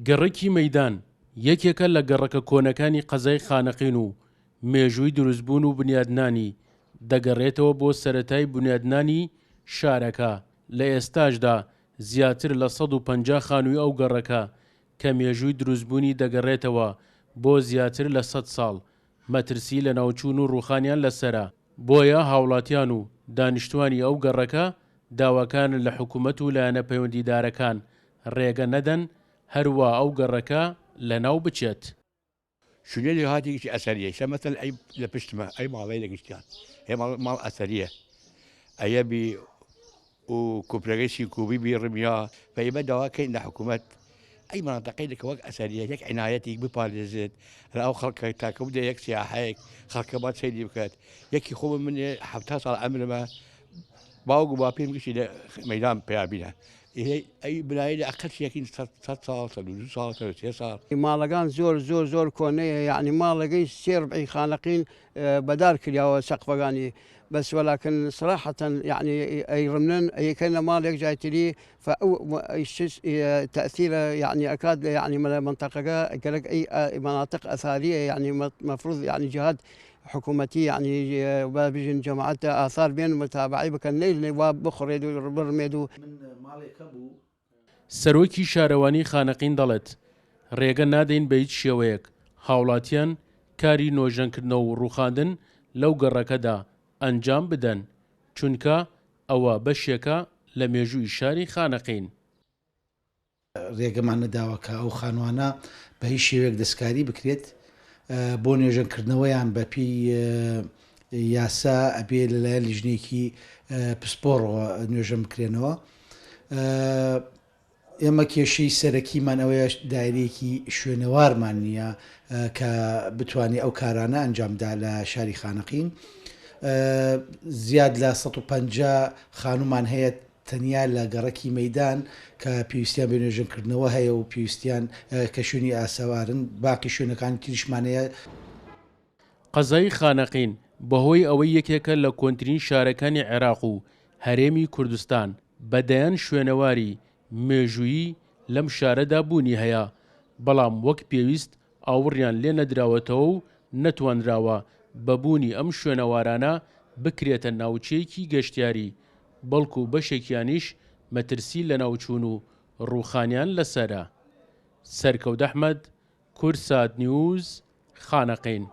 گەڕێکی مەیدان یەکێکە لە گەڕەکە کۆنەکانی قەزای خانەقین و مێژووی دروستبوون و بنیادنانی دەگەڕێتەوە بۆ سەرەتای بنیادنانی شارەکە. لە ئێستاشدا زیاتر لە 150 خانووی ئەو گەڕەکە کە مێژووی دروستبوونی دەگەڕێتەوە بۆ زیاتر لە 100 ساڵ مەترسی لە ناوچوون و ڕووخانیان لەسرە. بۆیە هاوڵاتیان و دانیشتوانی ئەو گەڕەکە داواکان لە حکوومەت و لایەنە پەیوەندیدارەکان ڕێگە نەدەن هەروە ئەو گەڕەکە لەناو بچێت. شنو هذه اثريه مثلا اي لبشتما اي مالي لقشتان هي مال اثريه ايبي وكوبريشي كوبي بيرميا فيبدا كاين حكومات اي مناطق لك وقت اثريه يك عنايتك بباريزيت راو خلق تاك بدا يك سياحيك خلق ما سيدي بكات يك خو من حبتها صار عمل ما باوغ بابين مشي ميدان بيابينا هي اي بنايه اقل شيء يمكن 3 صار 2 صار 3 صار مالگان زور كونيه يعني مالگي سير بعي خانقين بدار كليا سقفغاني بس ولكن صراحه يعني اي رمنن اي كان مال جايت لي تاثيره يعني اكاد يعني منطقه قالك اي مناطق اثريه يعني مفروض يعني جهات حكومتي يعني بيجن جماعات اثار بين متابعي بكن ليل وبخريد برميدو سەرۆکی شارەوانی خانەقین دەڵێت ڕێگە نادەین بە هیچ شێوەیەک هاوڵاتیان کاری نۆژەنکردنەوە و ڕووخاندن لەو گەڕەکەدا ئەنجام بدەن چونکە ئەوە بەشێکە لە مێژووی شاری خانەقین. ڕێگەمان نەداوە کە ئەو خانوانە بە هیچ شێوەیەک دەستکاری بکرێت بۆ نوێژەنکردنەوەیان بەپی یاسا ئەبێ لەلایەن لیژنێکی پسپۆڕەوە نوێژەن بکرێنەوە. ئێمە کێشەی سەرەکیمان ئەوەیە دایرەیەکی شوێنەوارمان نییە کە بتوانێت ئەو کارانە ئەنجامدا لە شاری خانەقین. زیاد لە 150 خانومان هەیە تەنیا لە گەڕەکی مەیدان کە پێویستیان بە نوێژەنکردنەوە هەیە و پێویستیان کە شوێنی ئاسەوارن باقی شوێنەکانی تریشمانەیە. قەزای خانەقین بەهۆی ئەوەی یەکێکە لە کۆنترین شارەکانی عێراق و هەرێمی کوردستان بەدەیان شوێنەواری مێژوویی لەم شارەدا بوونی هەیە بەڵام وەک پێویست ئاوڕیان لێ نەدراوەتەوە و نەتوانراوە بەبوونی ئەم شوێنەوارانە بکرێتە ناوچەیەکی گەشتیاری بەڵکو بەشێکیانیش مەترسی لە ناوچوون و ڕووخانیان لەسەرە. سەرکەوت ئەحمەد، کورسات نیوز، خانەقین.